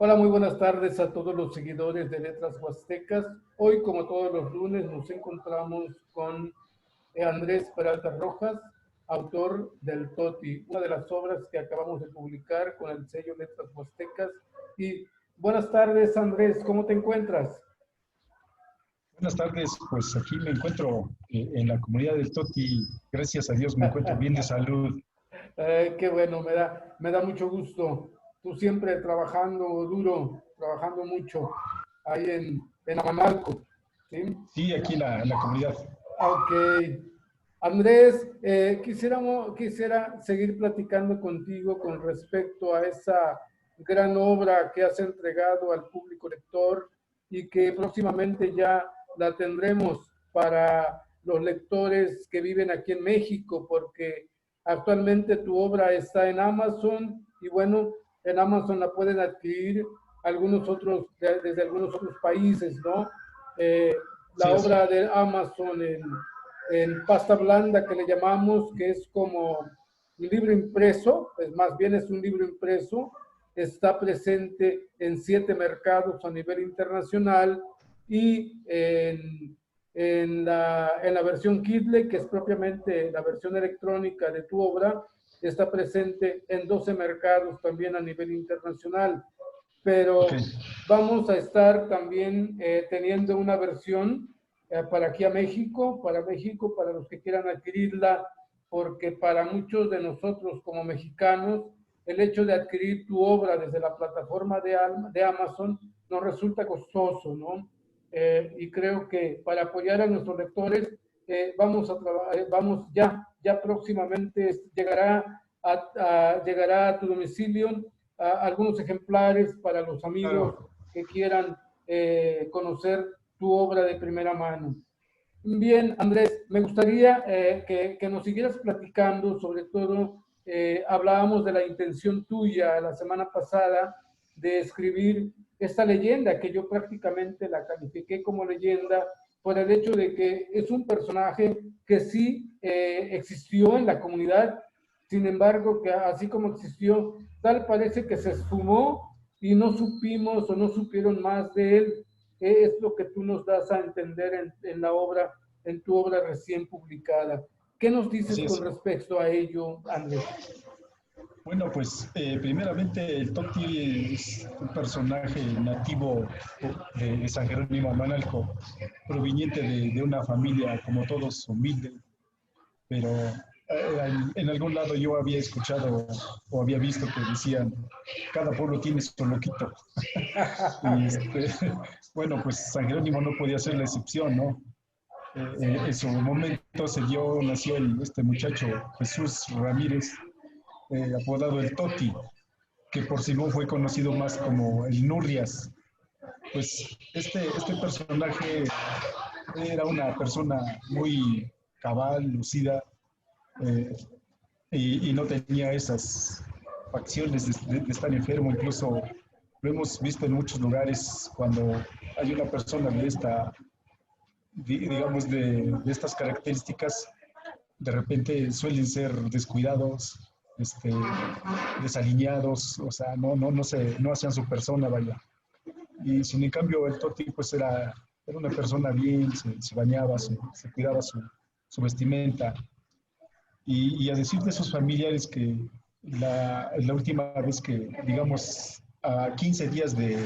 Hola, muy buenas tardes a todos los seguidores de Letras Huastecas. Hoy, como todos los lunes, nos encontramos con Andrés Peralta Rojas, autor del Toti, una de las obras que acabamos de publicar con el sello Letras Huastecas. Y buenas tardes, Andrés, ¿cómo te encuentras? Buenas tardes, pues aquí me encuentro en la comunidad del Toti. Gracias a Dios me encuentro bien de salud. Qué bueno, me da mucho gusto. Tú siempre trabajando duro, trabajando mucho ahí en Amanalco, ¿sí? Sí, aquí en la comunidad. Ok. Andrés, quisiera seguir platicando contigo con respecto a esa gran obra que has entregado al público lector y que próximamente ya la tendremos para los lectores que viven aquí en México, porque actualmente tu obra está en Amazon y bueno, en Amazon la pueden adquirir algunos otros, desde algunos otros países, ¿no? Eh, la Sí, es. obra de Amazon en pasta blanda que le llamamos, que es como un libro impreso, pues más bien es un libro impreso, está presente en 7 mercados a nivel internacional y en la versión Kindle, que es propiamente la versión electrónica de tu obra, está presente en 12 mercados también a nivel internacional. Ok. Pero vamos a estar también teniendo una versión para aquí a México, para los que quieran adquirirla, porque para muchos de nosotros como mexicanos, el hecho de adquirir tu obra desde la plataforma de Amazon nos resulta costoso, ¿no? Y creo que para apoyar a nuestros lectores, vamos ya próximamente llegará a tu domicilio algunos ejemplares para los amigos Claro. que quieran conocer tu obra de primera mano. Bien, Andrés, me gustaría que nos siguieras platicando, sobre todo, hablábamos de la intención tuya la semana pasada de escribir esta leyenda, que yo prácticamente la califiqué como leyenda por el hecho de que es un personaje que sí existió en la comunidad, sin embargo, que así como existió, tal parece que se esfumó y no supimos o no supieron más de él. Es lo que tú nos das a entender en la obra, en tu obra recién publicada. ¿Qué nos dices Así con es. respecto a ello, Andrés? Bueno, pues primeramente el Toti es un personaje nativo de San Jerónimo Amanalco, proveniente de una familia, como todos, humilde, pero en algún lado yo había escuchado o había visto que decían, cada pueblo tiene su loquito. Y bueno, pues San Jerónimo no podía ser la excepción, ¿no? En su momento nació este muchacho Jesús Ramírez, apodado el Toti, que por Simón fue conocido más como el Nurrias. Pues este personaje era una persona muy cabal, lucida, eh, y no tenía esas facciones de estar enfermo. Incluso lo hemos visto en muchos lugares cuando hay una persona digamos, de estas características, de repente suelen ser descuidados, desalineados, o sea, no hacían su persona, vaya. Y sin en cambio el Toti pues era una persona bien, se bañaba, se cuidaba su vestimenta. Y a decir de sus familiares que la última vez que, digamos, a 15 días de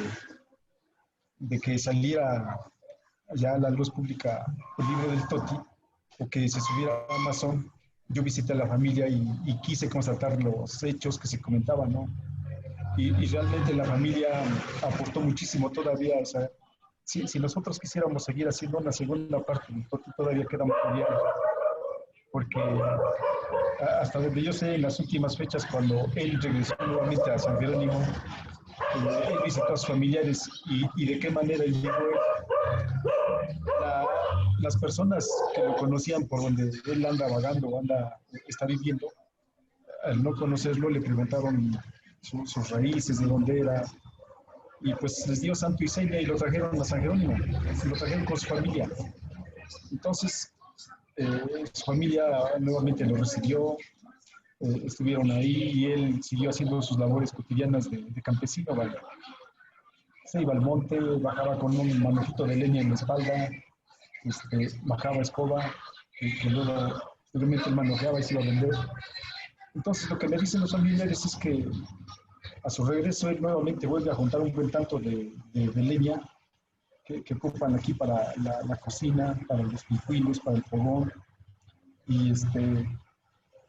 que saliera ya a la luz pública el libro del Toti, o que se subiera a Amazon, yo visité a la familia y quise constatar los hechos que se comentaban, ¿no? Y realmente la familia aportó muchísimo todavía. O sea, si nosotros quisiéramos seguir haciendo una segunda parte del Toti, todavía queda material, porque hasta donde yo sé, en las últimas fechas, cuando él regresó nuevamente a San Jerónimo, él visitó a sus familiares y de qué manera él llegó. Las personas que lo conocían por donde él anda vagando o está viviendo, al no conocerlo le preguntaron sus raíces, de dónde era, y pues les dio santo y seña y lo trajeron a San Jerónimo, lo trajeron con su familia. Entonces, su familia nuevamente lo recibió, estuvieron ahí y él siguió haciendo sus labores cotidianas de campesino, ¿vale? se iba al monte, bajaba con un manojito de leña en la espalda, bajaba escoba, que luego posteriormente él manojeaba y se iba a vender. Entonces lo que me dicen los familiares es que a su regreso él nuevamente vuelve a juntar un buen tanto de leña que ocupan aquí para la cocina, para los picuilos, para el fogón. Y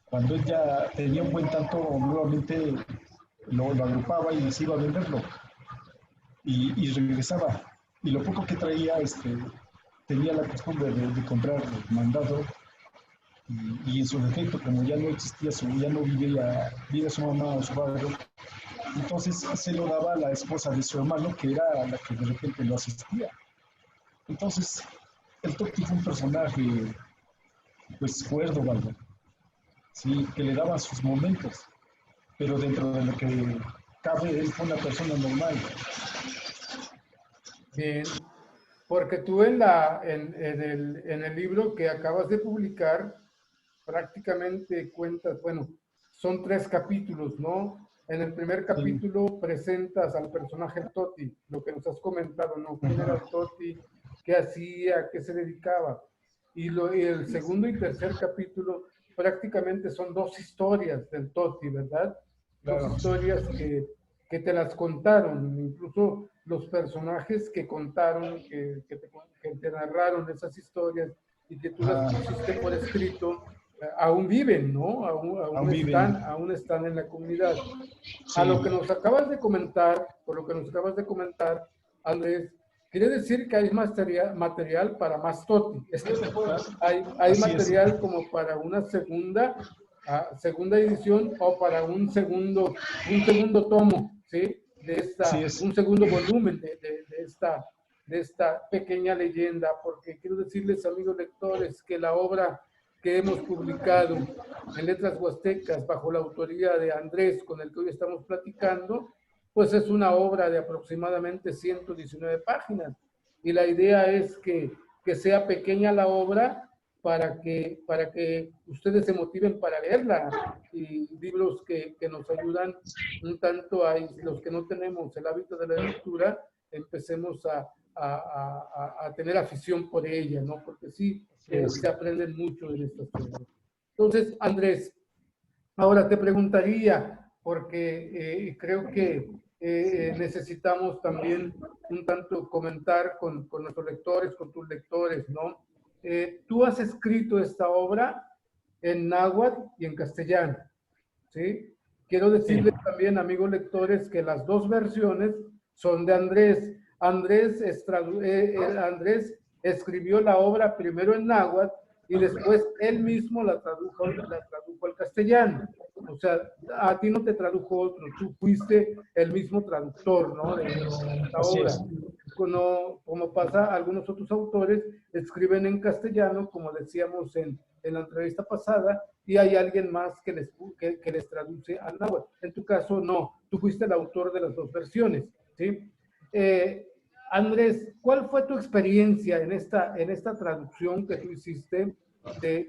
cuando él ya tenía un buen tanto, nuevamente lo agrupaba y se iba a venderlo. Y regresaba. Y lo poco que traía, tenía la costumbre de comprar mandado. Y en su defecto, como ya no existía, ya no vivía su mamá o su padre, entonces se lo daba a la esposa de su hermano, que era la que de repente lo asistía. Entonces, el Totti fue un personaje, pues, cuerdo, vaya, ¿sí? Que le daba sus momentos, pero dentro de lo que cabe, él fue una persona normal. Bien, porque tú en el libro que acabas de publicar, prácticamente cuentas, bueno, son 3 capítulos, ¿no? En el primer Sí. capítulo presentas al personaje Totti, lo que nos has comentado, ¿no? ¿Quién era Ajá. el Totti? ¿Qué hacía? ¿A qué se dedicaba? Y el segundo y tercer capítulo prácticamente son 2 historias del Totti, ¿verdad? 2 Claro. historias que te las contaron, incluso los personajes que contaron, que te narraron esas historias y que tú las Ajá. pusiste por escrito, aún viven, ¿no? Aún viven. Aún están en la comunidad. A Sí. lo que nos acabas de comentar, por lo que nos acabas de comentar, Andrés, quiere decir que hay material para más Toti. Es que hay Así es. material como para una segunda edición o para un segundo tomo, ¿sí? Así es. Un segundo volumen de esta pequeña leyenda, porque quiero decirles, amigos lectores, que la obra que hemos publicado en Letras Huastecas bajo la autoría de Andrés, con el que hoy estamos platicando, pues es una obra de aproximadamente 119 páginas. Y la idea es que sea pequeña la obra para que ustedes se motiven para leerla. Y libros que nos ayudan un tanto a los que no tenemos el hábito de la lectura, empecemos a tener afición por ella, ¿no? Porque sí, Así es. se aprenden mucho en estas obras. Entonces, Andrés, ahora te preguntaría, porque creo que necesitamos también un tanto comentar con nuestros lectores, con tus lectores, ¿no? Tú has escrito esta obra en náhuatl y en castellano, ¿sí? Quiero Sí. decirles también, amigos lectores, que las 2 versiones son de Andrés. Andrés escribió la obra primero en náhuatl y después él mismo la tradujo al castellano. O sea, a ti no te tradujo otro, tú fuiste el mismo traductor, ¿no? De esta Así obra. es. Como pasa, algunos otros autores escriben en castellano, como decíamos en la entrevista pasada, y hay alguien más que les traduce al náhuatl. En tu caso, no, tú fuiste el autor de las 2 versiones, ¿sí? Andrés, ¿cuál fue tu experiencia en esta traducción que tú hiciste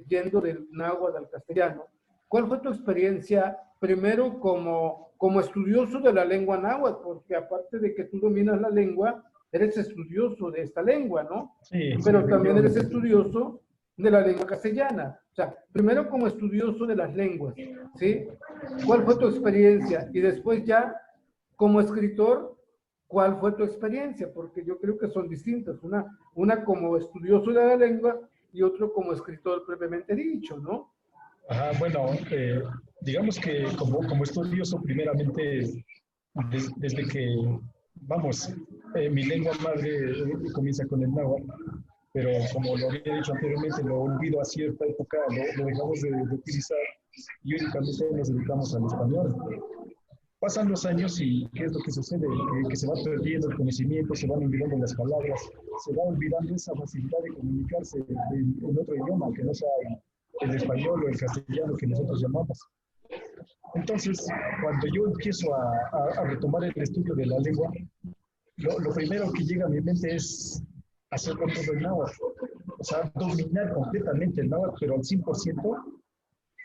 yendo del náhuatl al castellano? ¿Cuál fue tu experiencia primero como estudioso de la lengua náhuatl? Porque aparte de que tú dominas la lengua, eres estudioso de esta lengua, ¿no? Sí, sí, Pero también eres efectivamente. estudioso de la lengua castellana. O sea, primero como estudioso de las lenguas, ¿sí? ¿Cuál fue tu experiencia? Y después ya como escritor, ¿cuál fue tu experiencia? Porque yo creo que son distintas. Una como estudioso de la lengua y otro como escritor propiamente dicho, ¿no? Ajá, bueno, digamos que como estudioso, primeramente, desde que, vamos, mi lengua madre comienza con el náhuatl, pero como lo había dicho anteriormente, lo olvido a cierta época, lo dejamos de utilizar y únicamente nos dedicamos al español. Pasan los años y ¿qué es lo que sucede? Que se va perdiendo el conocimiento, se van olvidando las palabras, se va olvidando esa facilidad de comunicarse en otro idioma, que no sea el español o el castellano que nosotros llamamos. Entonces, cuando yo empiezo a retomar el estudio de la lengua, lo primero que llega a mi mente es hacerlo todo en náhuatl. O sea, dominar completamente el náhuatl, pero al 100%,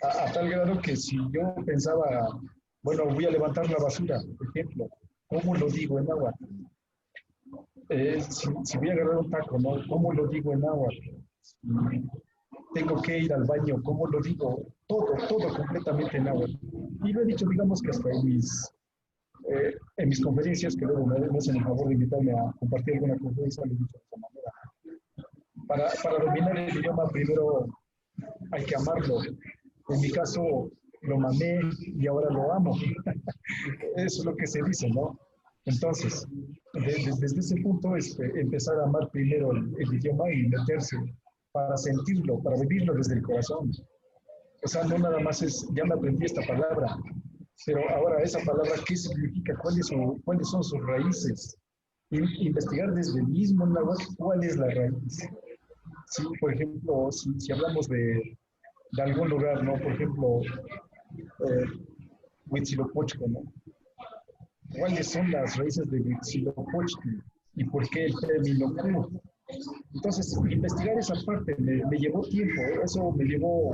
a tal grado que si yo pensaba, bueno, voy a levantar la basura, por ejemplo, ¿cómo lo digo en náhuatl? si voy a agarrar un taco, ¿no? ¿Cómo lo digo en náhuatl? Si tengo que ir al baño, ¿cómo lo digo? Todo completamente en náhuatl. Y lo he dicho, digamos que hasta en mis conferencias, que luego me hacen el favor de invitarme a compartir alguna conferencia, lo he dicho de esa manera. Para dominar el idioma, primero hay que amarlo. En mi caso, lo mamé y ahora lo amo. Eso es lo que se dice, ¿no? Entonces, desde ese punto, empezar a amar primero el idioma y meterse para sentirlo, para vivirlo desde el corazón. O sea, no nada más es, ya me aprendí esta palabra, pero ahora esa palabra, ¿qué significa? ¿Cuáles son sus raíces? Investigar desde el mismo náhuatl cuál es la raíz. Sí, por ejemplo, si hablamos de algún lugar, ¿no? Por ejemplo, Huitzilopochtli, ¿no? ¿Cuáles son las raíces de Huitzilopochtli? ¿Y por qué el término Q? Entonces, investigar esa parte me llevó tiempo, eso me llevó,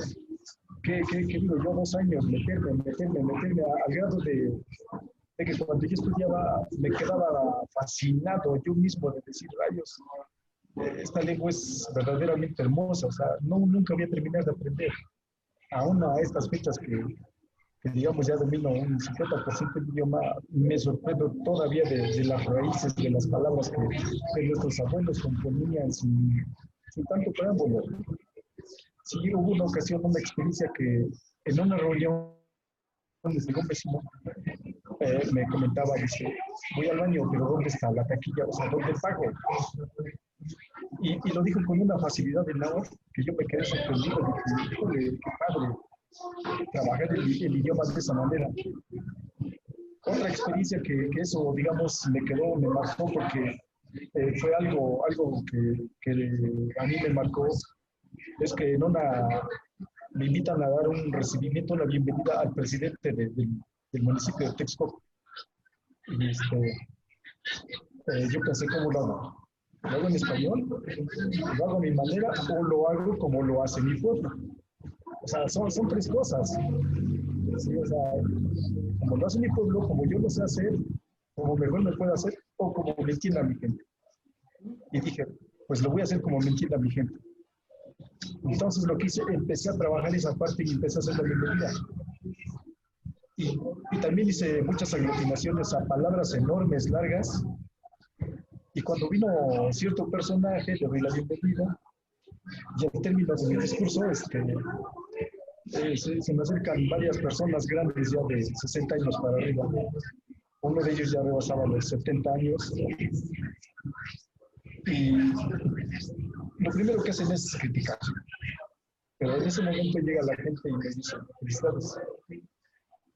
¿qué digo yo? 2 años, meterme al grado de que cuando yo estudiaba me quedaba fascinado yo mismo de decir, rayos, esta lengua es verdaderamente hermosa, o sea, nunca voy a terminar de aprender, aún a estas fechas que digamos ya domino un 50% del idioma, me sorprendo todavía de las raíces de las palabras que nuestros abuelos componían sin tanto preámbulo. Sí, hubo una ocasión, una experiencia que en una reunión desde un vecino me comentaba, dice, voy al baño, pero ¿dónde está la taquilla? O sea, ¿dónde pago? Y lo dijo con una facilidad de náhuatl que yo me quedé sorprendido. Dije, híjole, qué padre trabajar el idioma de esa manera. Otra experiencia que eso, digamos, me marcó porque fue algo que a mí me marcó, es que me invitan a dar un recibimiento, una bienvenida al presidente del municipio de Texcoco. Y yo pensé, ¿cómo lo hago? ¿Lo hago en español? ¿Lo hago a mi manera o lo hago como lo hace mi pueblo? O sea, son 3 cosas. ¿Sí? O sea, como lo hace mi pueblo, como yo lo sé hacer, como mejor me puedo hacer, o como me entienda mi gente. Y dije, pues lo voy a hacer como me entienda mi gente. Entonces lo que hice, empecé a trabajar esa parte y empecé a hacer la bienvenida. Y también hice muchas aglutinaciones a palabras enormes, largas. Y cuando vino cierto personaje, le doy la bienvenida. Y al término de mi discurso, se me acercan varias personas grandes ya de 60 años para arriba. Uno de ellos ya rebasaba los 70 años. Y lo primero que hacen es criticar. Pero en ese momento llega la gente y me dice, felicidades,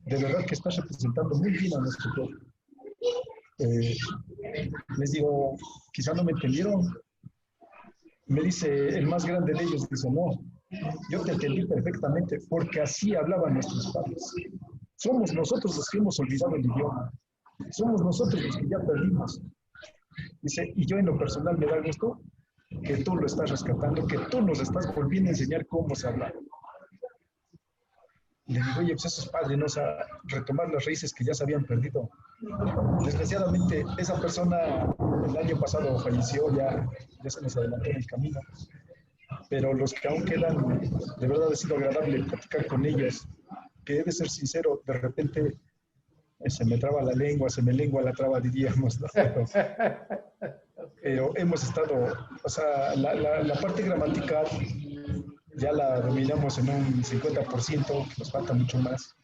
de verdad que estás representando muy bien a nuestro pueblo. Les digo, quizá no me entendieron. Me dice el más grande de ellos, dice, no, yo te entendí perfectamente, porque así hablaban nuestros padres. Somos nosotros los que hemos olvidado el idioma. Somos nosotros los que ya perdimos. Dice, y yo en lo personal me da gusto que tú lo estás rescatando, que tú nos estás volviendo a enseñar cómo se habla. Le digo, oye, pues eso es padre, ¿no? O sea, retomar las raíces que ya se habían perdido. Desgraciadamente, esa persona el año pasado falleció, ya se nos adelantó en el camino. Pero los que aún quedan, de verdad ha sido agradable platicar con ellos, que he de ser sincero, de repente se me traba la lengua, se me lengua la traba, diríamos, ¿no? Pero hemos estado, o sea, la parte gramatical ya la dominamos en un 50%, nos falta mucho más,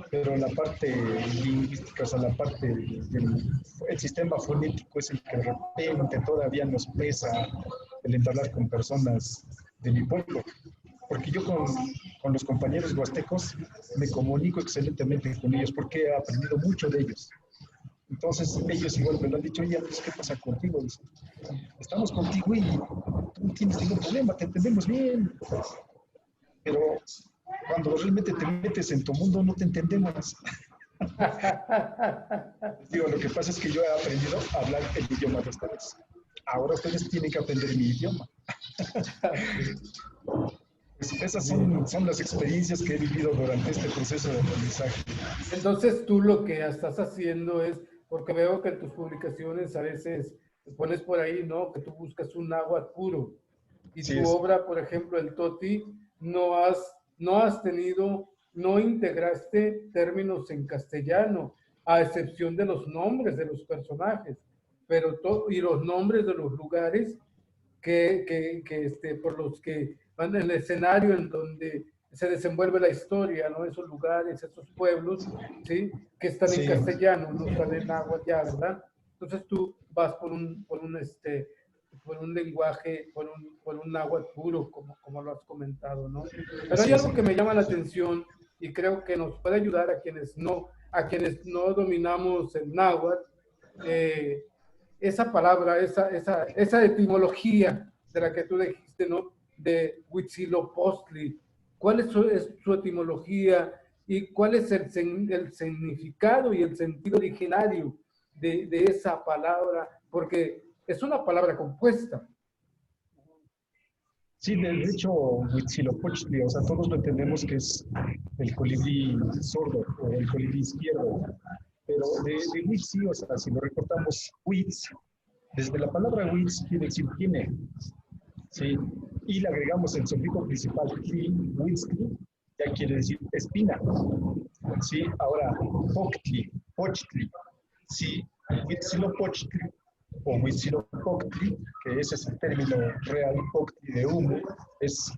pero la parte lingüística, o sea, la parte del sistema fonético es el que de repente todavía nos pesa el entablar con personas de mi pueblo, porque yo con los compañeros huastecos me comunico excelentemente con ellos porque he aprendido mucho de ellos. Entonces ellos igual me lo han dicho, oye, pues, ¿qué pasa contigo? Dice, estamos contigo y tú no tienes ningún problema, te entendemos bien. Pero cuando realmente te metes en tu mundo no te entendemos. Digo, lo que pasa es que yo he aprendido a hablar el idioma de ustedes. Ahora ustedes tienen que aprender mi idioma. Esas son las experiencias que he vivido durante este proceso de aprendizaje. Entonces tú lo que estás haciendo es, porque veo que en tus publicaciones a veces pones por ahí, ¿no? Que tú buscas un náhuatl puro. Y Sí tu es. obra, por ejemplo, el Toti, no has tenido, no integraste términos en castellano, a excepción de los nombres de los personajes, pero todo, y los nombres de los lugares por los que van en el escenario en donde se desenvuelve la historia, ¿no? Esos lugares, esos pueblos, ¿sí? Que están en Sí, castellano, no están en náhuatl ya, ¿verdad? Entonces tú vas por un lenguaje, por un náhuatl puro, como lo has comentado, ¿no? Pero hay así es. algo que me llama la atención y creo que nos puede ayudar a quienes no dominamos el náhuatl, eh, esa palabra, esa etimología de la que tú dijiste, ¿no? De Huitzilopochtli. ¿Cuál es su etimología y cuál es el significado y el sentido originario de esa palabra? Porque es una palabra compuesta. Sí, de hecho, Huitzilopochtli, o sea, todos lo entendemos que es el colibrí sordo o el colibrí izquierdo, pero de Huitzi, o sea, si lo recortamos, Huitz, desde la palabra Huitz quiere decir tiene, ¿sí? Y le agregamos el sufijo principal, tli, Huitzli, ya quiere decir espina, ¿sí? Ahora, Pochtli, Pochtli, ¿sí? Huitzilopochtli o Huitzilopochtli, que ese es el término real, Pochtli de humo, es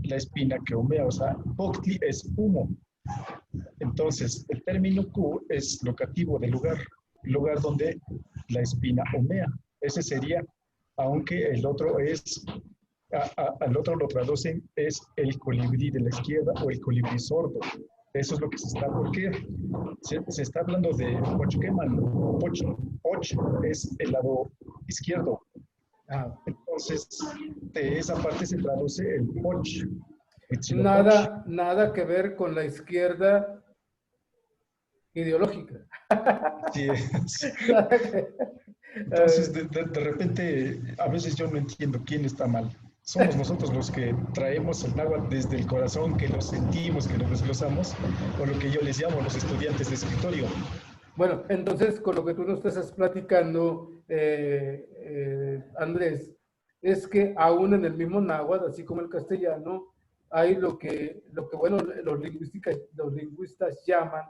la espina que humea, o sea, Pochtli es humo. Entonces, el término Q es locativo del lugar donde la espina humea. Ese sería, aunque el otro es, al otro lo traducen, es el colibrí de la izquierda o el colibrí sordo. Eso es lo que se está, porque se está hablando de Pochkeman. Poch es el lado izquierdo. Ah, Entonces, de esa parte se traduce el Poch, Huitzilopoch. nada que ver con la izquierda ideológica. Sí, es. Nada que- Entonces, de repente, a veces yo no entiendo quién está mal. Somos nosotros los que traemos el náhuatl desde el corazón, que lo sentimos, que lo desglosamos, o lo que yo les llamo los estudiantes de escritorio. Bueno, entonces, con lo que tú nos estás platicando, Andrés, es que aún en el mismo náhuatl, así como el castellano, hay lo que bueno, los lingüistas llaman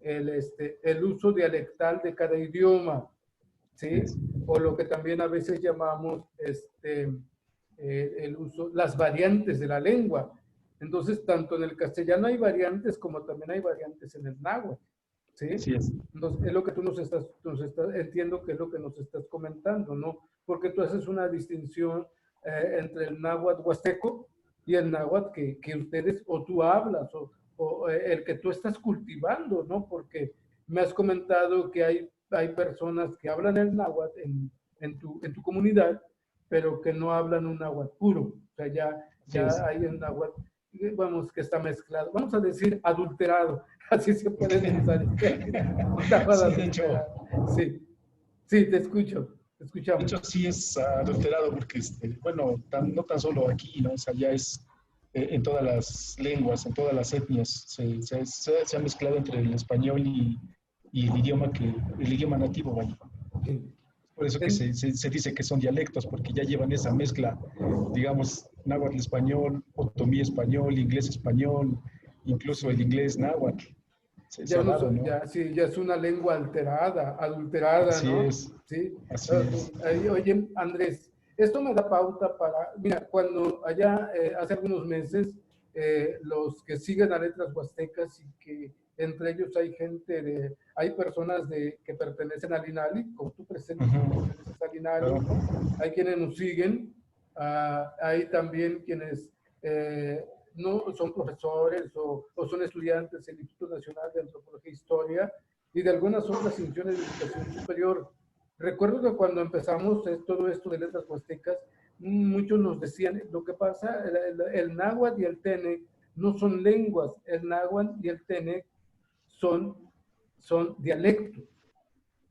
el uso dialectal de cada idioma, ¿sí? O lo que también a veces llamamos las variantes de la lengua. Entonces, tanto en el castellano hay variantes como también hay variantes en el náhuatl. ¿Sí? Así es. Entonces, es lo que tú entiendo que es lo que nos estás comentando, ¿no? Porque tú haces una distinción entre el náhuatl huasteco y el náhuatl que ustedes o tú hablas o el que tú estás cultivando, ¿no? Porque me has comentado que hay personas que hablan el náhuatl en tu comunidad, pero que no hablan un náhuatl puro. O sea, ya, Así es. ya hay un náhuatl, vamos, que está mezclado. Vamos a decir adulterado. Así se puede pensar. Una Sí, boda adulterada. Sí, sí, te escucho, te de escuchamos. hecho sí es adulterado porque, bueno, no tan solo aquí, ¿no? O sea, ya es en todas las lenguas, en todas las etnias, se ha mezclado entre el español y el idioma nativo, vaya. Sí. Por eso que En- se dice que son dialectos, porque ya llevan esa mezcla, digamos, náhuatl español, otomí español, inglés español, incluso el sí. inglés náhuatl. Se Ya, ha dado, ¿no? sí, ya es una lengua alterada, adulterada, Así ¿no? es, Sí. así es. Oye, Andrés, esto me da pauta mira, cuando allá, hace algunos meses, los que siguen a Letras Huastecas y que entre ellos hay personas que pertenecen al INALI, como tú Ujú, perteneces al INALI, claro. hay quienes nos siguen, hay también quienes eh, no son profesores o son estudiantes del Instituto Nacional de Antropología e Historia y de algunas otras instituciones de educación superior. Recuerdo que cuando empezamos todo esto de letras huastecas, muchos nos decían, lo que pasa, el náhuatl y el tenec no son lenguas, el náhuatl y el tenec son dialectos.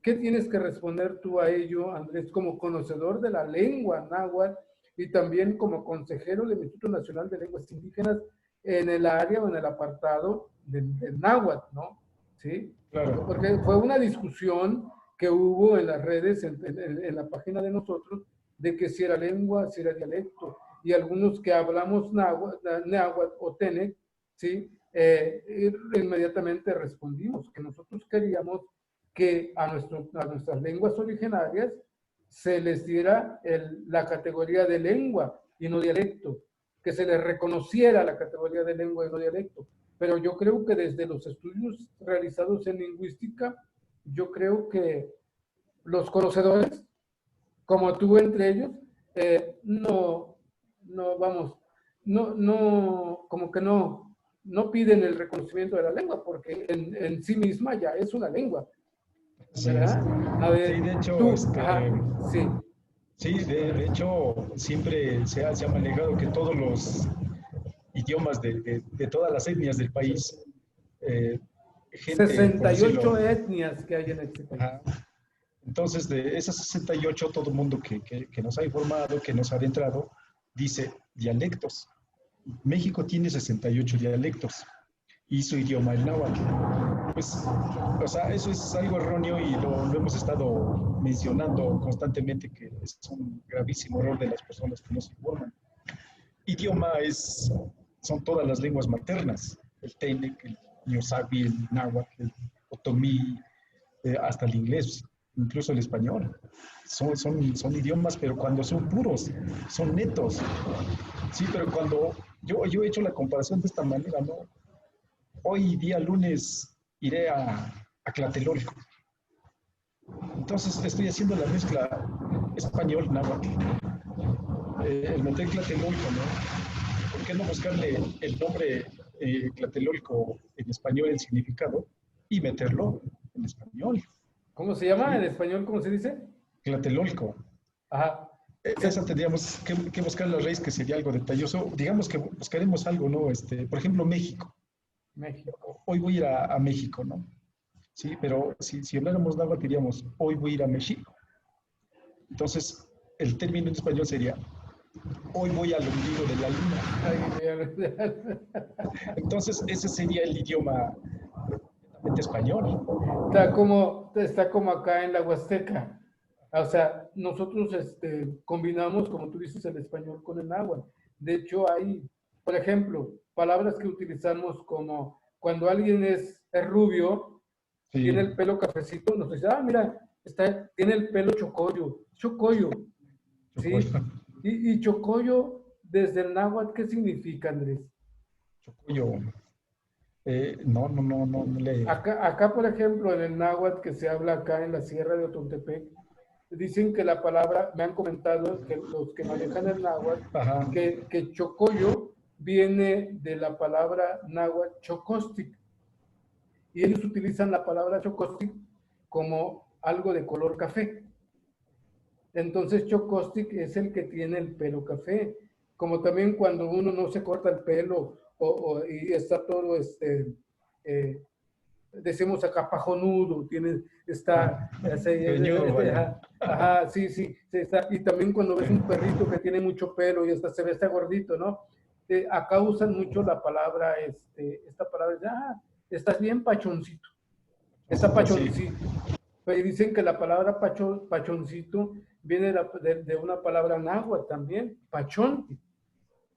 ¿Qué tienes que responder tú a ello, Andrés, como conocedor de la lengua náhuatl y también como consejero del Instituto Nacional de Lenguas Indígenas en el área o en el apartado del náhuatl, ¿no? ¿Sí? Claro, Porque fue una discusión que hubo en las redes, en la página de nosotros, de que si era lengua, si era dialecto. Y algunos que hablamos náhuatl o tenec, ¿sí? Inmediatamente respondimos que nosotros queríamos que a nuestras lenguas originarias se les diera la categoría de lengua y no dialecto, que se les reconociera la categoría de lengua y no dialecto. Pero yo creo que desde los estudios realizados en lingüística, yo creo que los conocedores, como tú entre ellos, vamos, como que no piden el reconocimiento de la lengua, porque en sí misma ya es una lengua, ¿verdad? A ver, sí, de hecho, tú, ajá, sí. sí, de hecho, siempre se ha manejado que todos los idiomas de todas las etnias del país, gente, por 68 decirlo, etnias que hay en este país. ajá. Entonces, de esas 68, todo el mundo que nos ha informado, que nos ha adentrado, dice dialectos. México tiene 68 dialectos y su idioma el náhuatl. Pues, o sea, eso es algo erróneo y lo hemos estado mencionando constantemente, que es un gravísimo error de las personas que nos informan. Idioma son todas las lenguas maternas, el tenec, el ñosabi, el náhuatl, el otomí, hasta el inglés, incluso el español. Son idiomas, pero cuando son puros, son netos. Sí, pero cuando yo he hecho la comparación de esta manera, ¿no? Hoy día lunes iré a Tlatelolco. Entonces estoy haciendo la mezcla español-náhuatl. El meter Tlatelolco, ¿no? ¿Por qué no buscarle el nombre Tlatelolco en español, el significado, y meterlo en español? ¿Cómo se llama ¿Sí? en español? ¿Cómo se dice? Tlatelolco. Ajá. Esa tendríamos que buscar la raíz, que sería algo detalloso. Digamos que buscaremos algo, ¿no? Por ejemplo, México. México. Hoy voy a ir a México, ¿no? Sí, pero si habláramos náhuatl diríamos, hoy voy a ir a México. Entonces, el término en español sería, hoy voy al ombligo de la luna. Entonces, ese sería el idioma español. Está como acá en la Huasteca. O sea, nosotros combinamos, como tú dices, el español con el náhuatl. De hecho, hay, por ejemplo, palabras que utilizamos como cuando alguien es rubio, Sí. tiene el pelo cafecito, nos dice, mira, tiene el pelo chocollo, chocollo. ¿Sí? Y chocollo, desde el náhuatl, ¿qué significa, Andrés? Chocollo. No le... Acá, por ejemplo, en el náhuatl que se habla acá en la Sierra de Otontepec, dicen que la palabra, me han comentado que los que manejan el náhuatl, que chocollo viene de la palabra náhuatl chocostic. Y ellos utilizan la palabra chocostic como algo de color café. Entonces chocostic es el que tiene el pelo café. Como también cuando uno no se corta el pelo y está todo decimos acá pajonudo, está, ajá, sí, está. Y también cuando ves un perrito que tiene mucho pelo y se ve está gordito, ¿no? Acá usan mucho la palabra, esta palabra, estás bien pachoncito, está pachoncito. Pero dicen que la palabra pachoncito viene de una palabra náhuatl también, pachón.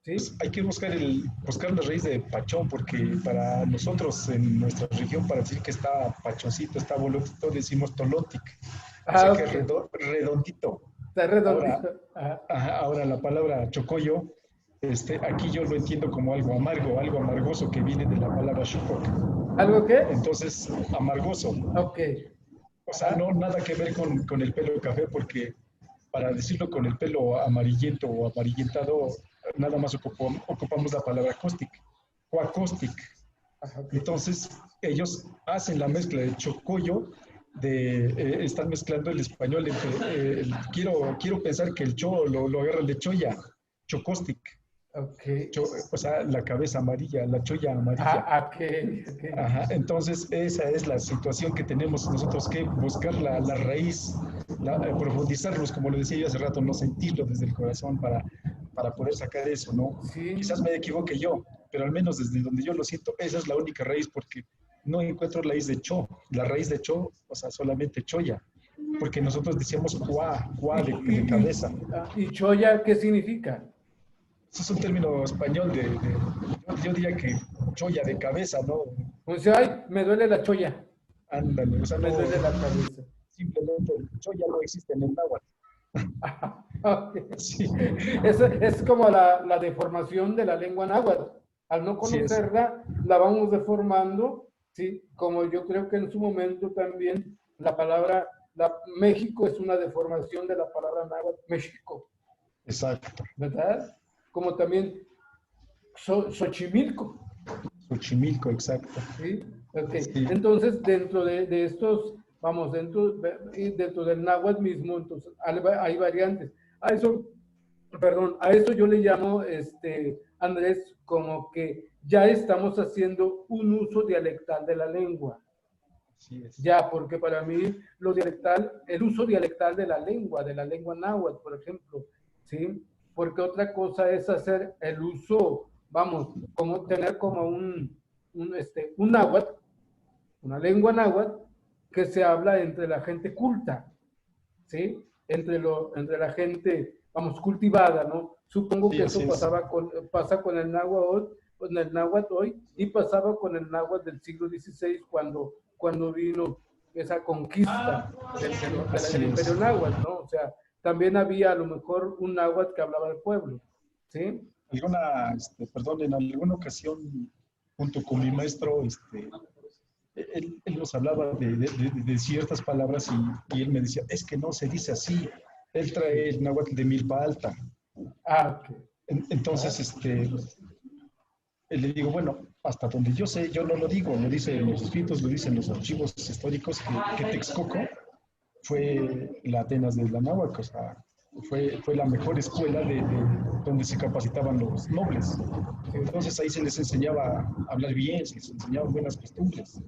¿Sí? Pues hay que buscar la raíz de pachón, porque para nosotros en nuestra región, para decir que está pachoncito, está bolotito, decimos tolotic. O sea que es redondito. Está redondito. Ahora la palabra chocollo, aquí yo lo entiendo como algo amargo, algo amargoso, que viene de la palabra shukok. ¿Algo qué? Entonces, amargoso. Ok. O sea, no nada que ver con el pelo café, porque para decirlo con el pelo amarillento o amarillentado, nada más ocupamos la palabra caustic o acóstic. Entonces, ellos hacen la mezcla de chocollo, están mezclando el español. Quiero pensar que el cho lo agarran de choya, chocostic. Okay. O sea, la cabeza amarilla, la choya amarilla. Okay. Ajá, entonces, esa es la situación que tenemos nosotros que buscar la raíz, profundizarlos, como lo decía yo hace rato, no sentirlo desde el corazón para poder sacar eso, ¿no? Sí. Quizás me equivoque yo, pero al menos desde donde yo lo siento, esa es la única raíz, porque no encuentro la raíz de cho, o sea, solamente choya. porque nosotros decíamos cuá de cabeza. ¿Y choya qué significa? Eso es un término español yo diría que choya de cabeza, ¿no? O sea, ay, me duele la choya, Ándale, o sea, me no, duele la cabeza. simplemente el choya no existe en el náhuatl. Ok. Sí, Es como la deformación de la lengua náhuatl. Al no sí es, conocerla, la vamos deformando, ¿sí? Como yo creo que en su momento también la palabra México es una deformación de la palabra náhuatl, México, exacto. ¿verdad? Como también Xochimilco, Xochimilco, exacto. ¿sí? Ok, Sí, entonces dentro de estos, vamos, dentro del náhuatl mismo, entonces hay variantes. A eso, perdón, a eso yo le llamo, Andrés, como que ya estamos haciendo un uso dialectal de la lengua. así es. Ya, porque para mí lo dialectal, el uso dialectal de la lengua náhuatl, por ejemplo, ¿sí? Porque otra cosa es hacer el uso, vamos, como tener como un náhuatl, una lengua náhuatl que se habla entre la gente culta, ¿sí? Entre la gente, vamos, cultivada, ¿no? Supongo Sí, que así eso es. pasa con el náhuatl hoy y pasaba con el náhuatl del siglo XVI cuando vino esa conquista del Así imperio es. náhuatl, ¿no? O sea, también había a lo mejor un náhuatl que hablaba del pueblo, ¿sí? Perdón, en alguna ocasión, junto con mi maestro, él nos hablaba de ciertas palabras y él me decía, es que no se dice así. Él trae el náhuatl de milpa alta. Ah, ok. Entonces, le digo, bueno, hasta donde yo sé, yo no lo digo, lo dicen los escritos, lo dicen los archivos históricos, que Texcoco fue la Atenas de la náhuatl, o sea, fue la mejor escuela donde se capacitaban los nobles. Sí, Entonces ahí se les enseñaba a hablar bien, se les enseñaban buenas costumbres.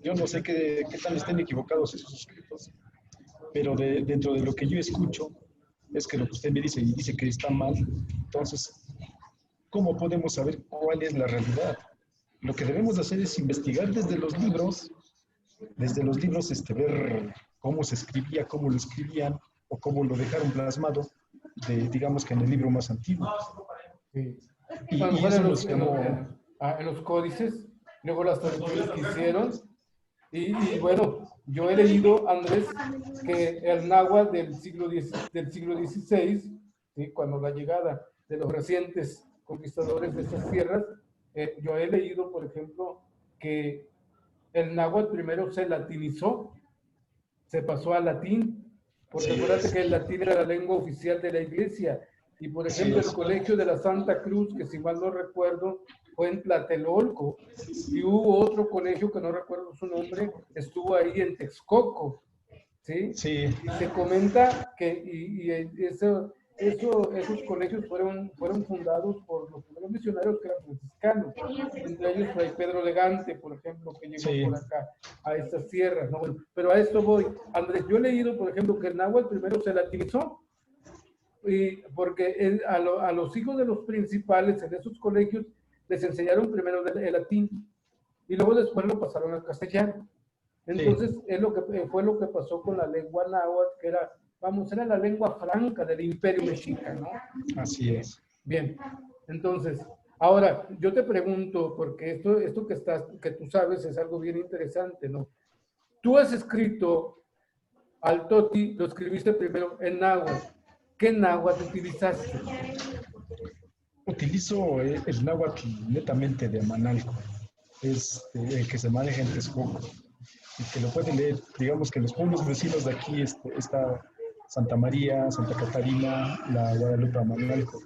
Yo no sé qué tal estén equivocados esos escritos, pero dentro de lo que yo escucho es que lo que usted me dice y dice que está mal, entonces, ¿cómo podemos saber cuál es la realidad? Lo que debemos hacer es investigar desde los libros, ver cómo se escribía, cómo lo escribían o cómo lo dejaron plasmado, digamos que en el libro más antiguo. sí. A lo Y mejor eso nos llamó, en los códices, luego las traducciones que hicieron. Bueno, yo he leído, Andrés, que el náhuatl del siglo XVI, ¿sí? Cuando la llegada de los recientes conquistadores de estas tierras, yo he leído, por ejemplo, que el náhuatl primero se latinizó, se pasó al latín, porque sí acuérdate es, que el latín era la lengua oficial de la iglesia. Y por sí ejemplo, el es, colegio de la Santa Cruz, que si mal no recuerdo, fue en Tlatelolco, y hubo otro colegio que no recuerdo su nombre, estuvo ahí en Texcoco, ¿sí? sí, Y se comenta que esos colegios fueron fundados por los primeros misioneros que eran franciscanos, entre ellos Fray Pedro Legante, por ejemplo, que llegó sí, por acá a estas tierras, ¿no? Bueno, pero a esto voy. Andrés, yo he leído, por ejemplo, que el náhuatl primero se latinizó, porque a los hijos de los principales en esos colegios les enseñaron primero el latín y luego después lo pasaron al castellano. sí, Entonces, fue lo que pasó con la lengua náhuatl, que era, vamos, era la lengua franca del imperio mexica, ¿no? así es. Bien, entonces, ahora yo te pregunto, porque esto que tú sabes es algo bien interesante, ¿no? Tú has escrito al Toti, lo escribiste primero en náhuatl. ¿Qué náhuatl utilizaste? Utilizo el náhuatl netamente de Amanalco, es el que se maneja en Texcoco y que lo puede leer, digamos que los pueblos vecinos de aquí está Santa María, Santa Catarina, la Guadalupe Amanalco.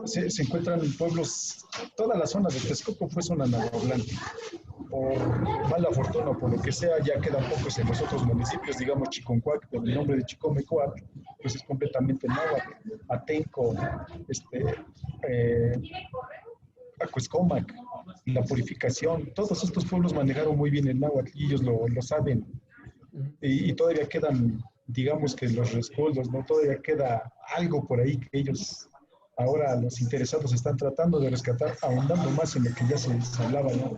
Se encuentran pueblos, toda la zona de Texcoco fue zona nahuatlante. Por mala fortuna o por lo que sea, ya quedan pocos en los otros municipios, digamos Chiconcuac, por el nombre de Chicomecoatl, pues es completamente náhuatl. Atenco, eh, Acuescomac, la purificación, todos estos pueblos manejaron muy bien el náhuatl y ellos lo saben. Y todavía quedan, digamos que los rescoldos, ¿no? Todavía queda algo por ahí que ellos, ahora los interesados están tratando de rescatar, ahondando más en lo que ya se hablaba, ¿no?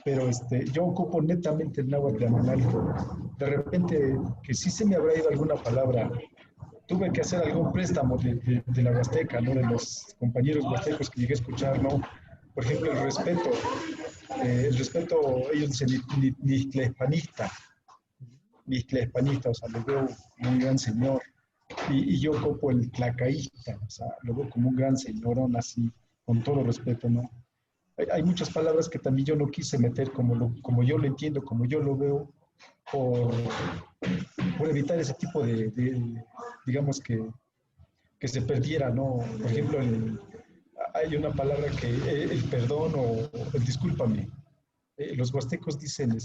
Pero yo ocupo netamente el náhuatl de Amanalco. de repente, que sí se me habrá ido alguna palabra. Tuve que hacer algún préstamo de la Huasteca, ¿no? De los compañeros huastecos que llegué a escuchar, ¿no? Por ejemplo, el respeto, ellos dicen ni tlaespanista, o sea, lo veo como un gran señor. Y yo copo el tlacaísta, o sea, lo veo como un gran señorón, así, con todo respeto, ¿no? Hay muchas palabras que también yo no quise meter como yo lo entiendo, como yo lo veo, por, por evitar ese tipo digamos que se perdiera, ¿no? Por ejemplo, hay una palabra que el perdón o el discúlpame. Los huastecos dicen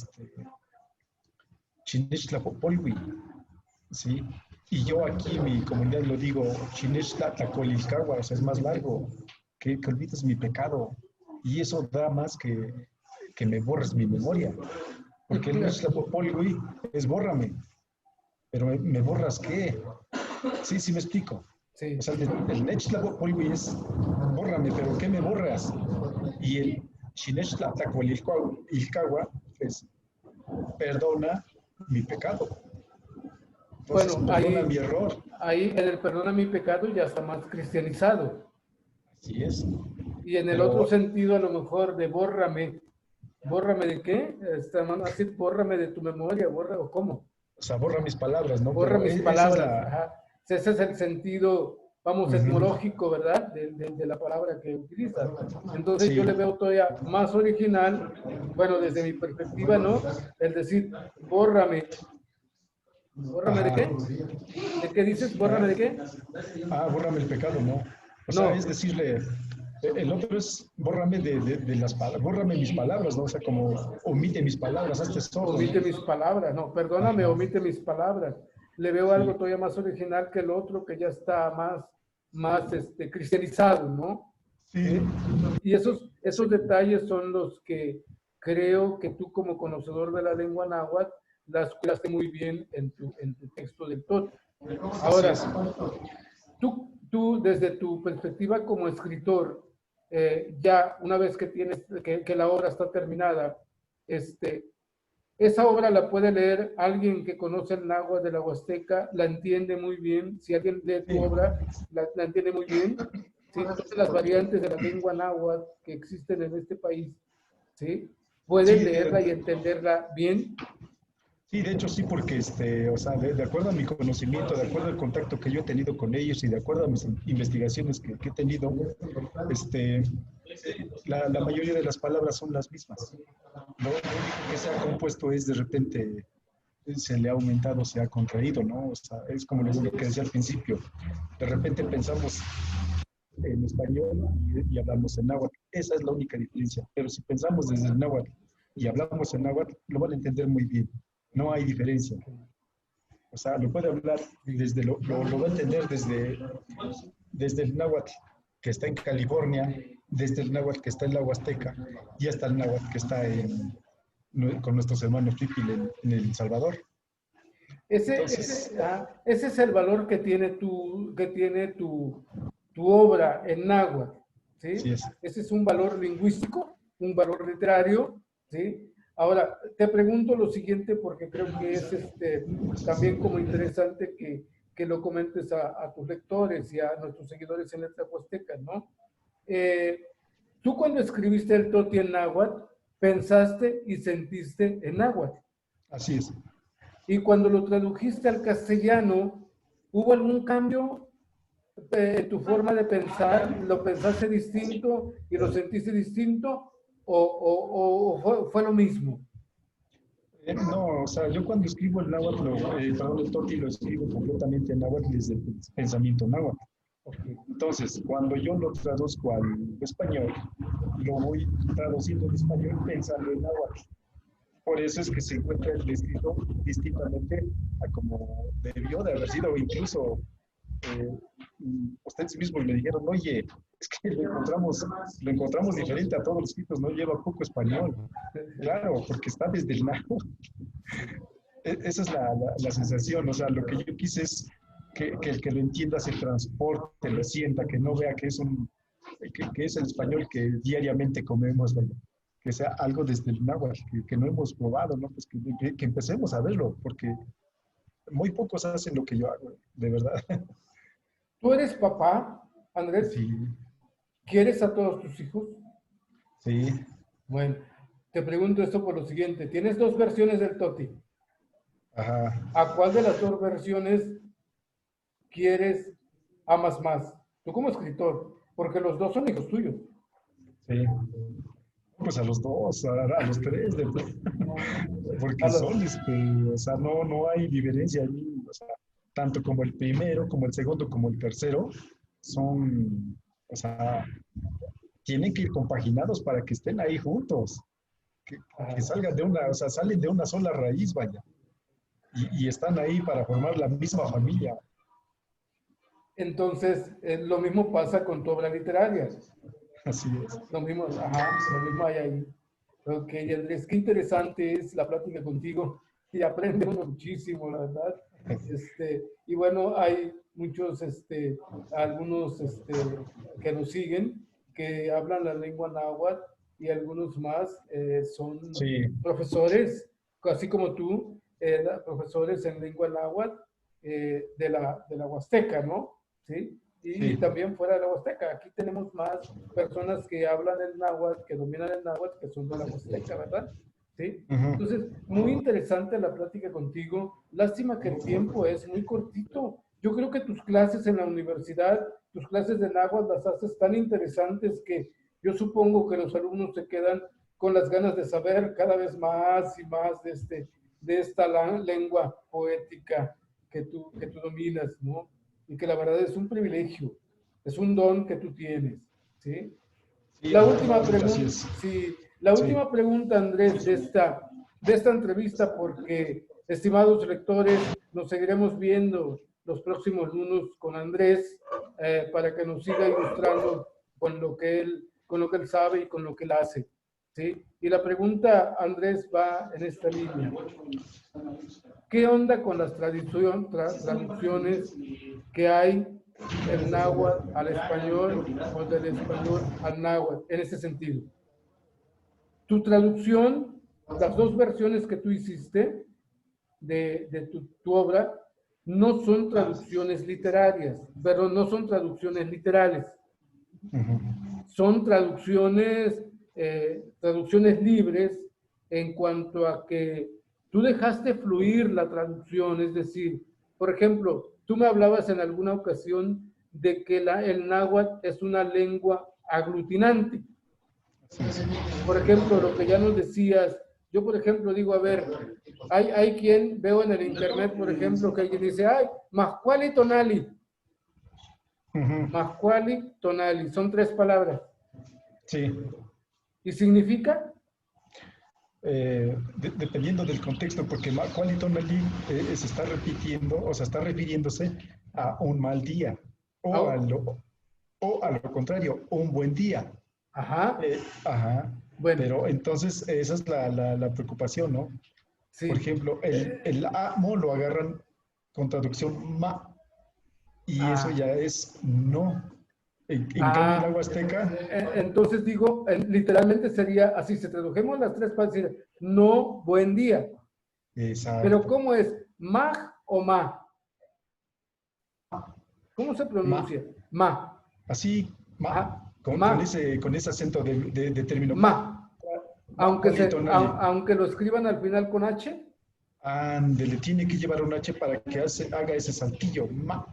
Chinechtlapopolwi, ¿sí? Y yo aquí en mi comunidad lo digo Chinechtlatacolilcagua, o sea, es más largo, que olvides mi pecado. Y eso da más que me borres mi memoria. Porque el Nechtlapopolwi es bórrame, pero ¿me borras qué? Sí, sí me explico. Sí. O sea, el Nechtlapopolwi es bórrame, pero ¿qué me borras? Y el Chinechtlatacolilcagua es perdona mi pecado. Entonces, Bueno, perdona mi error. ahí en el perdona mi pecado ya está más cristianizado. Así es. Y en el otro Pero, sentido, a lo mejor de bórrame, ¿bórrame de qué? Así, bórrame de tu memoria, o cómo. o sea, borra mis palabras, ¿no? Borra Pero mis esa es palabras, la... ajá. Ese es el sentido, vamos, Uh-huh. etimológico, ¿verdad? De la palabra que utilizas. Entonces yo Sí, le veo todavía más original, bueno, desde mi perspectiva, ¿no? El decir, bórrame. ¿Bórrame de ajá. qué? ¿De qué dices? ¿Bórrame de qué? Bórrame el pecado, ¿no? O sea, es No, decirle, el otro es bórrame de las palabras, bórrame mis palabras, ¿no? O sea, como omite mis palabras, hazte sordo, ¿no? omite mis palabras, no, perdóname, Ajá, omite mis palabras. Le veo algo sí, todavía más original que el otro que ya está más cristianizado, ¿no? sí, ¿Sí? Y esos sí, detalles son los que creo que tú como conocedor de la lengua náhuatl las cuidaste muy bien en tu texto del TOT. así Ahora, es. tú desde tu perspectiva como escritor, ya una vez que tienes, que la obra está terminada, este, esa obra la puede leer alguien que conoce el náhuatl de la Huasteca, la entiende muy bien. Si alguien lee tu Sí, obra, la entiende muy bien. ¿Sí? Todas las variantes de la lengua náhuatl que existen en este país, ¿sí? Puede sí, leerla y entenderla bien. sí, de hecho sí, porque, o sea, de acuerdo a mi conocimiento, de acuerdo al contacto que yo he tenido con ellos y de acuerdo a mis investigaciones que he tenido, la mayoría de las palabras son las mismas. Lo único que se ha compuesto es de repente se le ha aumentado, se ha contraído, ¿no? O sea, es como lo que decía al principio. De repente pensamos en español y hablamos en náhuatl. Esa es la única diferencia. Pero si pensamos desde el náhuatl y hablamos en náhuatl, lo van a entender muy bien. No hay diferencia. O sea, lo puede hablar desde lo va a entender desde el náhuatl que está en California, desde el náhuatl que está en la Huasteca y hasta el náhuatl que está con nuestros hermanos Pipil en El Salvador. Entonces, Ese es el valor que tiene tu obra en náhuatl, sí ¿sí? es. Ese es un valor lingüístico, un valor literario, ¿sí? Ahora, te pregunto lo siguiente porque creo que es también como interesante que lo comentes a tus lectores y a nuestros seguidores en Letras Huastecas, ¿no? Eh, Tú cuando escribiste el Toti en náhuatl, pensaste y sentiste en náhuatl. Así es. Y cuando lo tradujiste al castellano, ¿hubo algún cambio en tu forma de pensar? ¿Lo pensaste distinto y lo sentiste distinto? ¿O fue lo mismo? No, o sea, yo cuando escribo el náhuatl, perdón, el toti lo escribo completamente en náhuatl desde el pensamiento náhuatl. Okay. Entonces, cuando yo lo traduzco al español, lo voy traduciendo en español pensando en náhuatl. Por eso es que se encuentra el escrito distintamente a como debió de haber sido, o incluso ustedes mismos me dijeron, oye, es que lo encontramos diferente a todos los escritos, no lleva poco español. Claro, porque está desde el náhuatl. Esa es la sensación, o sea, lo que yo quise es que el que lo entienda se transporte, lo sienta, que no vea que es el español que diariamente comemos, que sea algo desde el náhuatl, que no hemos probado, ¿no? Pues que empecemos a verlo, porque muy pocos hacen lo que yo hago, de verdad. ¿Tú eres papá, Andrés? Sí, ¿Quieres a todos tus hijos? sí, Bueno, te pregunto esto por lo siguiente. Tienes dos versiones del Toti. ajá, ¿A cuál de las dos versiones quieres, amas más? Tú como escritor, porque los dos son hijos tuyos. sí. Pues a los dos, a los tres, A porque los, son, o sea, no hay diferencia ahí, o sea, tanto como el primero, como el segundo, como el tercero, son, o sea, tienen que ir compaginados para que estén ahí juntos, que salgan de una, o sea, salen de una sola raíz, vaya, y están ahí para formar la misma familia. entonces, lo mismo pasa con tu obra literaria. Así es. Lo mismo, ajá, lo mismo hay ahí. Ok, Andrés, qué interesante es la plática contigo y aprende uno muchísimo, la verdad. Y bueno, hay muchos, algunos que nos siguen, que hablan la lengua náhuatl y algunos más son Sí, profesores, así como tú, profesores en lengua náhuatl de la Huasteca, ¿no? ¿Sí? Y sí. también fuera de la Huasteca. Aquí tenemos más personas que hablan el náhuatl, que dominan el náhuatl, que son de la Huasteca, ¿verdad? ¿Sí? Ujú. Entonces, muy interesante la plática contigo. Lástima que el tiempo es muy cortito. Yo creo que tus clases en la universidad, tus clases de náhuatl las haces tan interesantes que yo supongo que los alumnos se quedan con las ganas de saber cada vez más y más de esta lengua poética que tú dominas, ¿no? Y que la verdad es un privilegio, es un don que tú tienes, ¿sí? Sí, La última afortunadamente así pregunta, es. sí, la Sí. última pregunta, Andrés, de esta entrevista, porque, estimados lectores, nos seguiremos viendo los próximos lunes con Andrés para que nos siga ilustrando con lo que él sabe y con lo que él hace, ¿sí? Y la pregunta, Andrés, va en esta línea. ¿Qué onda con las traducciones que hay del náhuatl al español o del español al náhuatl en ese sentido? Tu traducción, las dos versiones que tú hiciste de tu obra, no son traducciones literarias, pero no son traducciones literales. Ujú. Son traducciones libres en cuanto a que tú dejaste fluir la traducción, es decir, por ejemplo, tú me hablabas en alguna ocasión de que el náhuatl es una lengua aglutinante. Así es. Por ejemplo, lo que ya nos decías, yo por ejemplo digo, a ver, hay quien veo en el internet, por ejemplo, que alguien dice, ay, Mascuali Tonali, Ujú. Mascuali Tonali, son tres palabras. Sí. ¿Y significa? Dependiendo del contexto, porque Macaulay Tonali se está repitiendo, o sea, está refiriéndose a un mal día, o a Oh, lo contrario, un buen día. ajá, Ajá. bueno, Pero entonces esa es la preocupación, ¿no? Por sí. ejemplo, el amo lo agarran con traducción ma, y eso Ah, ya es no. En cambio, en la ah, Huasteca, entonces digo, literalmente sería así, si tradujemos las tres palabras, no, buen día. Pero exacto, ¿cómo es? ¿Mag o ma? ¿Cómo se ma. pronuncia? Ma. Así, Ajá, con ma, ese acento de término ma, ma. ma, cualitonali. Aunque lo escriban al final con H. Ándele, tiene que llevar un H para que haga ese saltillo, ma,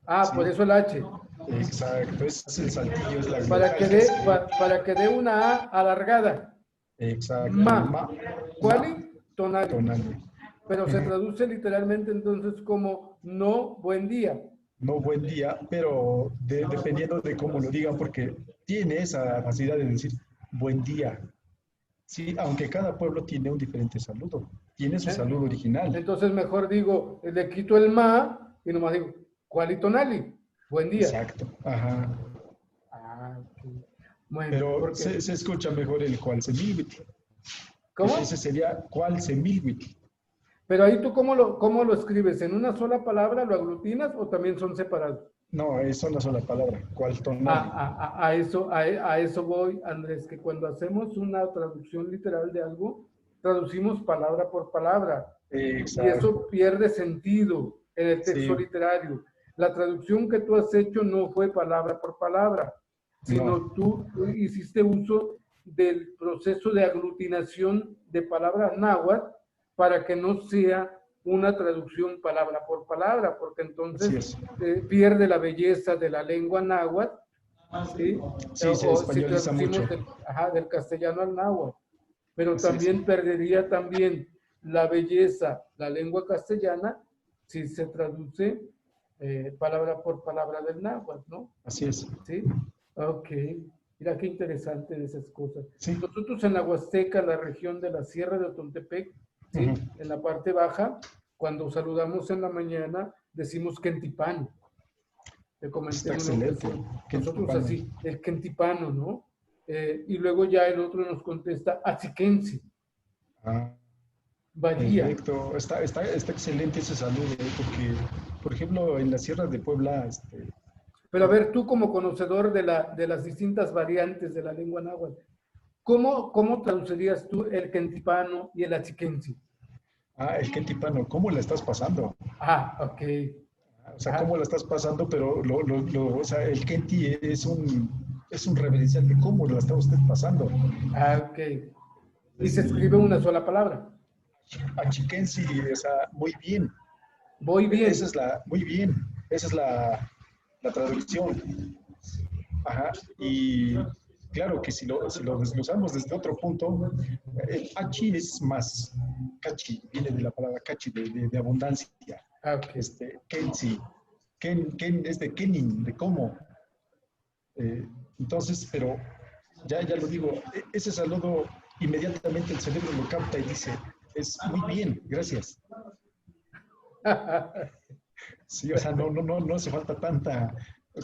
Ah, por ¿sí? eso el H. Exacto, ese es el saltillo, es la Para que glotal que dé, hace. para que dé una A alargada. Exacto, Ma. ma, Quali, tonali. tonali. Pero se Ujú. traduce literalmente entonces como no buen día. No buen día, pero dependiendo de cómo lo digan, porque tiene esa facilidad de decir buen día. Sí, aunque cada pueblo tiene un diferente saludo, tiene su ¿Eh? saludo original. Entonces mejor digo, le quito el ma y nomás digo, quali tonali. Buen día. Exacto, ajá. Ah, ok. Bueno, Pero porque, se escucha mejor el cual se milwit. Ese ¿cómo? sería cual se milwit. Pero ahí tú, ¿cómo lo escribes? ¿En una sola palabra lo aglutinas o también son separados? No, es una sola palabra, cualtonali. A eso voy, Andrés, que cuando hacemos una traducción literal de algo, traducimos palabra por palabra y Exacto, eso pierde sentido en el texto sí, literario. La traducción que tú has hecho no fue palabra por palabra, no, sino tú hiciste uso del proceso de aglutinación de palabras náhuatl para que no sea una traducción palabra por palabra, porque así entonces es. pierde la belleza de la lengua náhuatl, ¿sí? Sí, se Si españoliza mucho. traducimos del castellano al náhuatl, pero Así es, también perdería también la belleza, la lengua castellana, si se traduce palabra por palabra del náhuatl, ¿no? así es. ¿Sí? Ok. Mira qué interesante de esas cosas. Sí. Nosotros en la Huasteca, la región de la Sierra de Otontepec, Ujú. ¿sí? En la parte baja, cuando saludamos en la mañana, decimos quentipano. Te comenté Está en una excelente. ocasión. Qué Nosotros tipano. así, el quentipano, ¿no? Y luego ya el otro nos contesta achiquense. Ah, Varía. perfecto. Está excelente ese saludo, porque, por ejemplo, en la Sierra de Puebla, Pero a ver, tú como conocedor de las distintas variantes de la lengua náhuatl, ¿cómo traducirías tú el quentipano y el achiquense? el qué tipano, ¿cómo la estás pasando? Ok. O sea, Ah, ¿cómo la estás pasando? Pero o sea, el Kenti es un reverencial de cómo la está usted pasando. ok. Y se Es, escribe una sola palabra. Achikensi, o sea, muy bien. Voy Esa es bien. la, muy bien. Esa es la traducción. Ajá. Y claro que si lo desglosamos desde otro punto, el achi es más. Cachi, viene de la palabra cachi, de abundancia. Ok. Kensi. Ken es de Kenin, de cómo. Eh, entonces, pero ya lo digo, ese saludo inmediatamente el cerebro lo capta y dice, es muy bien, gracias. Sí, o sea, no hace falta tanta,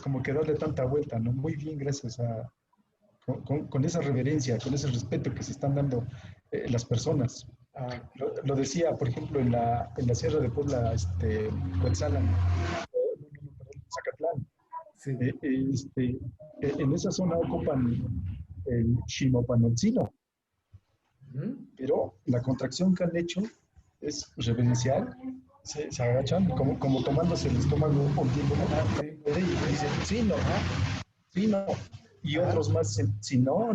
como que darle tanta vuelta, ¿no? Muy bien, gracias con esa reverencia, con ese respeto que se están dando las personas. Lo decía, por ejemplo, en la Sierra de Puebla, Cuetzalan, perdón, Zacatlán, Sí. en esa zona ocupan el Ximopanotzino, ¿Mm? pero la contracción que han hecho es reverencial, se agachan como tomándose el estómago hundiendo Sí. y dicen, sí, no, sí, no, y Ajá. otros más dicen, sí, no.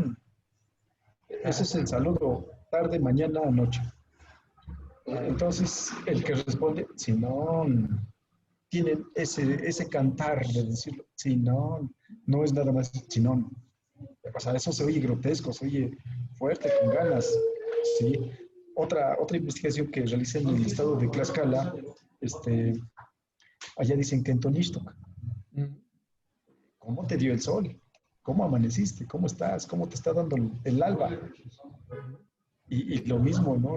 Ese Ajá. es el saludo, tarde, mañana, noche. Ajá. Entonces, el que responde, sí, no, tienen ese cantar de decirlo, sí, no es nada más, sí, no. O sea, eso se oye grotesco, se oye fuerte, con ganas. ¿Sí? Otra investigación que realicé en el estado de Tlaxcala, este, allá dicen que en Tonixtoc, Mm. ¿cómo te dio el sol? ¿Cómo amaneciste? ¿Cómo estás? ¿Cómo te está dando el alba? Y lo mismo, ¿no?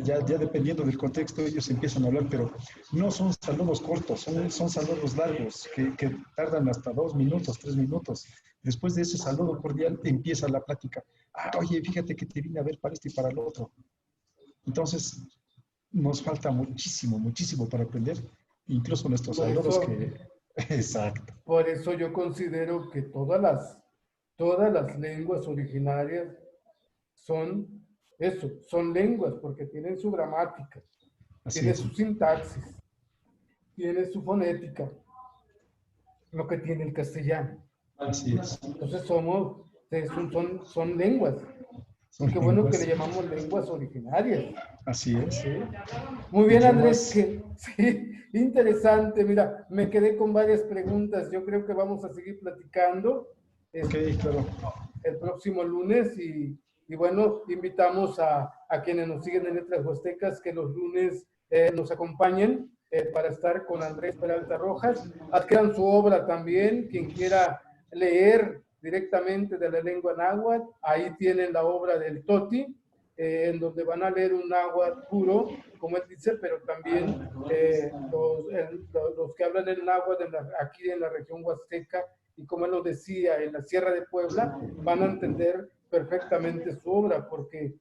Ya dependiendo del contexto, ellos empiezan a hablar, pero no son saludos cortos, son saludos largos que tardan hasta 2 minutos, 3 minutos. Después de ese saludo cordial empieza la plática. Oye, fíjate que te vine a ver para esto y para lo otro. Entonces, nos falta muchísimo, muchísimo para aprender, incluso nuestros Por saludos eso, que... Exacto. por eso yo considero que todas las lenguas originarias son eso, son lenguas porque tienen su gramática, Así tienen es, su sintaxis, tienen su fonética, lo que tiene el castellano. así es. Entonces son lenguas. Y Son qué bueno que le lenguas, llamamos lenguas originarias. así es. ¿Sí? Muy bien, Andrés, Idiomas, que sí, interesante. Mira, me quedé con varias preguntas. Yo creo que vamos a seguir platicando ok, este, claro. el próximo lunes y bueno, invitamos a quienes nos siguen en Letras Huastecas que los lunes nos acompañen para estar con Andrés Peralta Rojas. Adquieran su obra también, quien quiera leer directamente de la lengua náhuatl, ahí tienen la obra del Toti, en donde van a leer un náhuatl puro, como él dice, pero también los que hablan el náhuatl aquí en la región huasteca y como él lo decía, en la Sierra de Puebla, van a entender perfectamente su obra, porque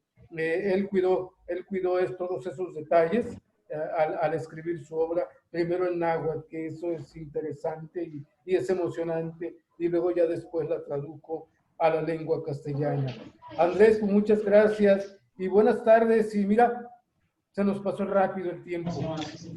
todos esos detalles al escribir su obra, primero en náhuatl, que eso es interesante y es emocionante, y luego ya después la tradujo a la lengua castellana. Andrés, pues muchas gracias y buenas tardes. Y mira, se nos pasó rápido el tiempo.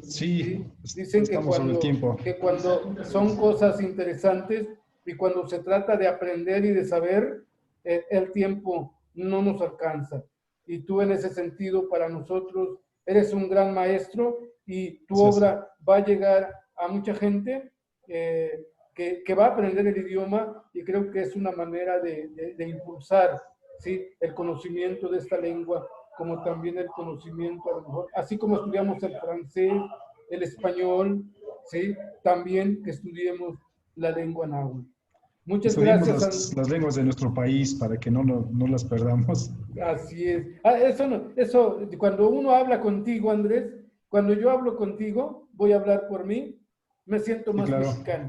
Sí, Dicen estamos sobre el tiempo. que cuando son cosas interesantes y cuando se trata de aprender y de saber, el tiempo no nos alcanza. Y tú en ese sentido, para nosotros, eres un gran maestro y tu obra va a llegar a mucha gente que va a aprender el idioma, y creo que es una manera de impulsar, ¿sí?, el conocimiento de esta lengua, como también el conocimiento, a lo mejor, así como estudiamos el francés, el español, ¿sí?, también que estudiemos la lengua náhuatl. Muchas Estudiemos gracias. las lenguas de nuestro país para que no las perdamos. Así es. Eso, cuando uno habla contigo, Andrés, cuando yo hablo contigo, voy a hablar por mí, me siento más mexicano.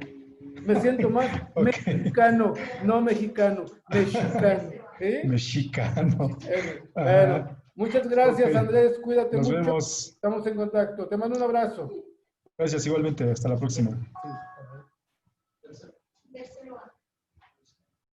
Me siento más mexicano, no mexicano, mexicano. ¿Eh? Mexicano. Bueno, muchas gracias, Andrés. Cuídate mucho. Nos vemos. Estamos en contacto. Te mando un abrazo. Gracias igualmente. Hasta la próxima. Sí.